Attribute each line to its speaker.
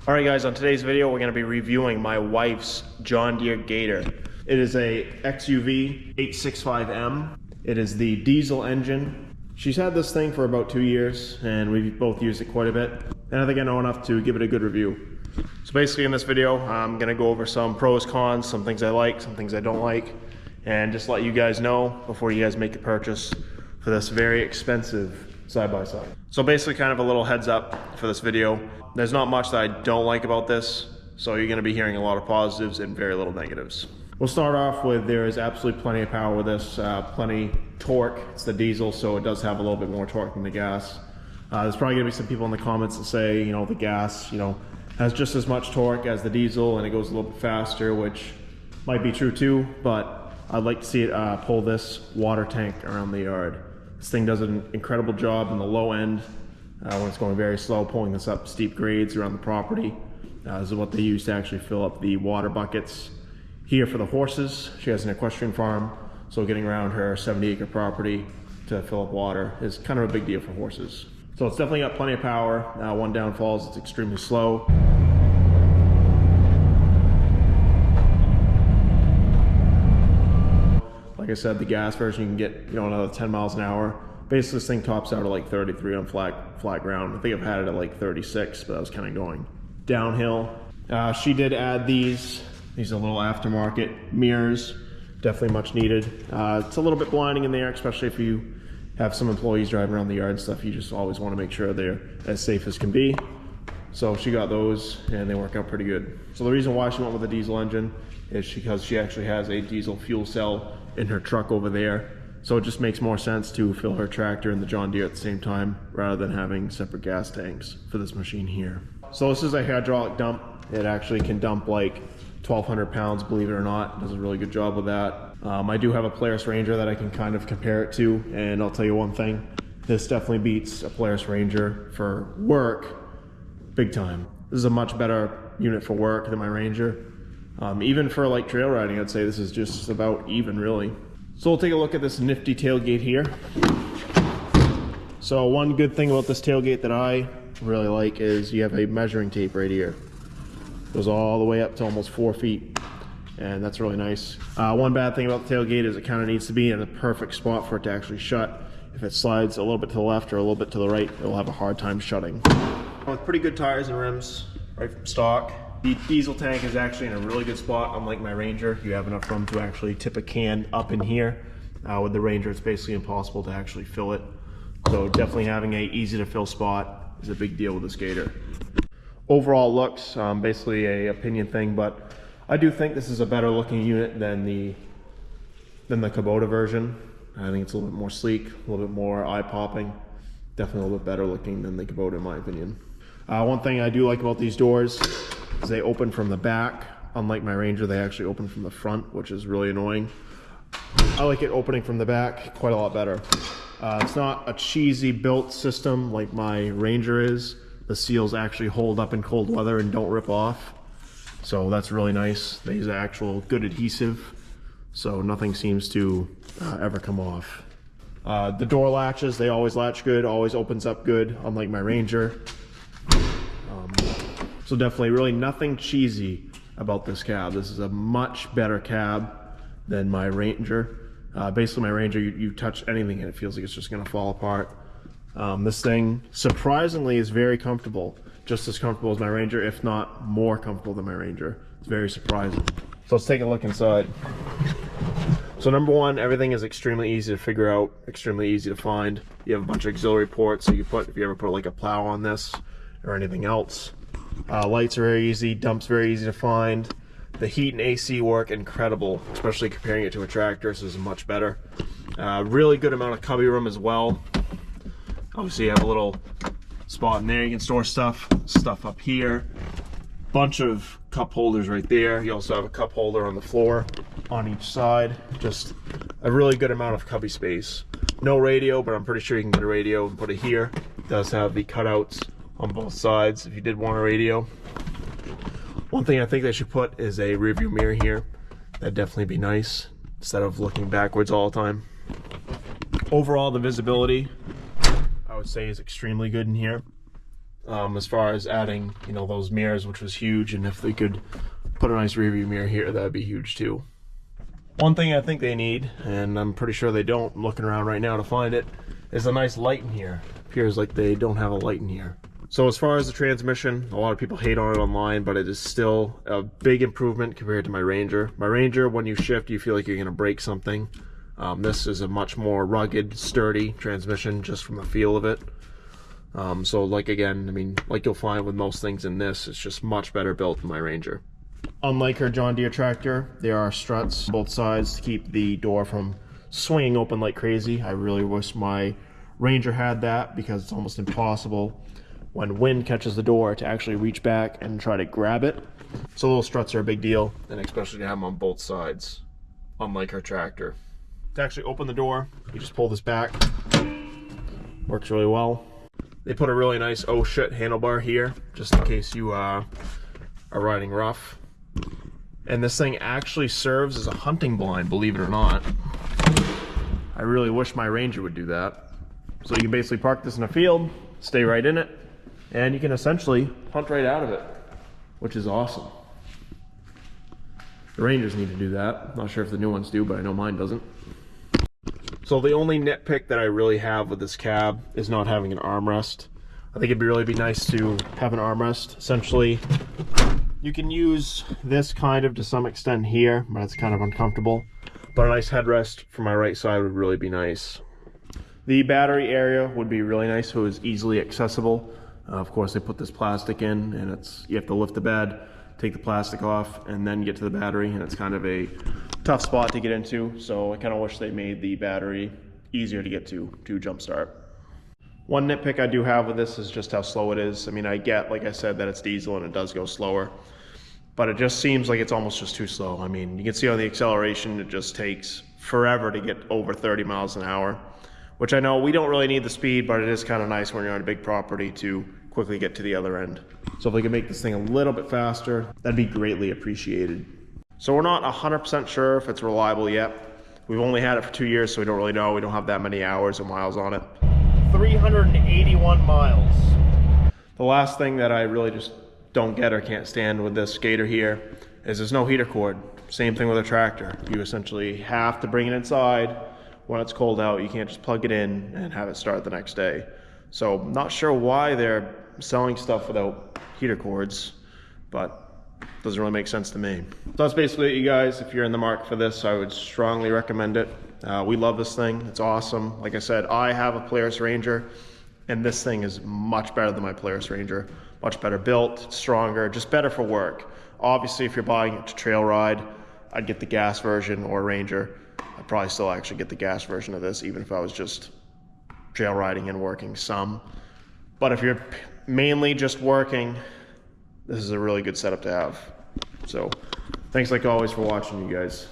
Speaker 1: Alright guys, on today's video we're going to be reviewing my wife's John Deere Gator. It is a XUV 865M. It is the diesel engine. She's had this thing for about 2 years and we've both used it quite a bit. And I think I know enough to give it a good review. So basically in this video I'm going to go over some pros, cons, some things I like, some things I don't like, and just let you guys know before you guys make a purchase for this very expensive side-by-side. So basically kind of a little heads up for this video. There's not much that I don't like about this, so you're going to be hearing a lot of positives and very little negatives. We'll start off with there is absolutely plenty of power with this, plenty torque. It's the diesel, so it does have a little bit more torque than the gas. There's probably going to be some people in the comments that say, you know, the gas, you know, has just as much torque as the diesel and it goes a little bit faster, which might be true too, but I'd like to see it pull this water tank around the yard. This thing does an incredible job in the low end when it's going very slow, pulling this up steep grades around the property. This is what they use to actually fill up the water buckets here for the horses. She has an equestrian farm, so getting around her 70-acre property to fill up water is kind of a big deal for horses. So it's definitely got plenty of power. One downfall is it's extremely slow. Like I said, the gas version you can get, you know, another 10 miles an hour. Basically, this thing tops out at like 33 on flat ground. I think I've had it at like 36, but I was kind of going downhill. She did add these are little aftermarket mirrors, definitely much needed. It's a little bit blinding in there, especially if you have some employees driving around the yard and stuff. You just always want to make sure they're as safe as can be. So she got those and they work out pretty good. So the reason why she went with a diesel engine is because she actually has a diesel fuel cell in her truck over there. So it just makes more sense to fill her tractor and the John Deere at the same time rather than having separate gas tanks for this machine here. So this is a hydraulic dump. It actually can dump like 1,200 pounds, believe it or not. It does a really good job with that. I do have a Polaris Ranger that I can kind of compare it to, and I'll tell you one thing, this definitely beats a Polaris Ranger for work big time. This is a much better unit for work than my Ranger. Even for like trail riding, I'd say this is just about even really. So we'll take a look at this nifty tailgate here. So one good thing about this tailgate that I really like is you have a measuring tape right here. Goes all the way up to almost 4 feet, and that's really nice. One bad thing about the tailgate is it kind of needs to be in a perfect spot for it to actually shut. If it slides a little bit to the left or a little bit to the right, it'll have a hard time shutting. With pretty good tires and rims, right from stock. The diesel tank is actually in a really good spot. Unlike my Ranger, you have enough room to actually tip a can up in here. With the Ranger, it's basically impossible to actually fill it. So definitely having a easy to fill spot is a big deal with this Gator. Overall looks, basically a opinion thing, but I do think this is a better looking unit than the Kubota version. I think it's a little bit more sleek, a little bit more eye-popping. Definitely a little bit better looking than the Kubota in my opinion. One thing I do like about these doors is they open from the back. Unlike my Ranger, they actually open from the front, which is really annoying. I like it opening from the back quite a lot better. It's not a cheesy built system like my Ranger is. The seals actually hold up in cold weather and don't rip off. So that's really nice. They use actual good adhesive, so nothing seems to ever come off. The door latches, they always latch good, always opens up good, unlike my Ranger. So definitely really nothing cheesy about this cab. This is a much better cab than my Ranger. Basically my Ranger, you touch anything and it feels like it's just gonna fall apart. This thing surprisingly is very comfortable, just as comfortable as my Ranger, if not more comfortable than my Ranger. It's very surprising. So let's take a look inside. So number one, everything is extremely easy to figure out, extremely easy to find. You have a bunch of auxiliary ports, so you put, if you ever put like a plow on this or anything else. Lights are very easy, dumps very easy to find. The heat and AC work incredible, especially comparing it to a tractor. This is much better. Really good amount of cubby room as well. Obviously you have a little spot in there you can store stuff up here. Bunch of cup holders right there. You also have a cup holder on the floor on each side. Just a really good amount of cubby space. No radio, but I'm pretty sure you can get a radio and put it here. It does have the cutouts on both sides if you did want a radio. One thing I think they should put is a rear view mirror here. That'd definitely be nice instead of looking backwards all the time. Overall, the visibility I would say is extremely good in here. as far as adding, you know, those mirrors, which was huge, and if they could put a nice rearview mirror here, that'd be huge too. One thing I think they need, and I'm pretty sure they don't, I'm looking around right now to find it, is a nice light in here. Appears like they don't have a light in here. So as far as the transmission, a lot of people hate on it online, but it is still a big improvement compared to my Ranger. My Ranger, when you shift, you feel like you're gonna break something. This is a much more rugged, sturdy transmission just from the feel of it. So like again, I mean, like you'll find with most things in this, it's just much better built than my Ranger. Unlike her John Deere tractor, there are struts on both sides to keep the door from swinging open like crazy. I really wish my Ranger had that, because it's almost impossible when wind catches the door to actually reach back and try to grab it. So those struts are a big deal, and especially to have them on both sides, unlike her tractor. To actually open the door, you just pull this back. Works really well. They put a really nice oh shit handlebar here, just in case you are riding rough. And this thing actually serves as a hunting blind, believe it or not. I really wish my Ranger would do that. So you can basically park this in a field, stay right in it, and you can essentially hunt right out of it, which is awesome. The Rangers need to do that. Not sure if the new ones do, but I know mine doesn't. So the only nitpick that I really have with this cab is not having an armrest. I think it'd really be nice to have an armrest. Essentially, you can use this kind of to some extent here, but it's kind of uncomfortable. But a nice headrest for my right side would really be nice. The battery area would be really nice if it was easily accessible. Of course, they put this plastic in, and you have to lift the bed, take the plastic off, and then get to the battery, and it's kind of a tough spot to get into. So I kind of wish they made the battery easier to get to jumpstart. One nitpick I do have with this is just how slow it is. I mean, I get, like I said, that it's diesel and it does go slower, but it just seems like it's almost just too slow. I mean, you can see on the acceleration, it just takes forever to get over 30 miles an hour, which I know we don't really need the speed, but it is kind of nice when you're on a big property to quickly get to the other end. So if they can make this thing a little bit faster, that'd be greatly appreciated. So we're not 100% sure if it's reliable yet. We've only had it for 2 years, so we don't really know. We don't have that many hours or miles on it. 381 miles. The last thing that I really just don't get or can't stand with this Gator here is there's no heater cord. Same thing with a tractor. You essentially have to bring it inside when it's cold out. You can't just plug it in and have it start the next day. So I'm not sure why they're selling stuff without heater cords, but doesn't really make sense to me. So that's basically it, you guys. If you're in the market for this, I would strongly recommend it. We love this thing. It's awesome. Like I said, I have a Polaris Ranger, and this thing is much better than my Polaris Ranger. Much better built, stronger, just better for work. Obviously, if you're buying it to trail ride, I'd get the gas version or Ranger. I'd probably still actually get the gas version of this, even if I was just trail riding and working some. But if you're mainly just working, this is a really good setup to have. So thanks like always for watching, you guys.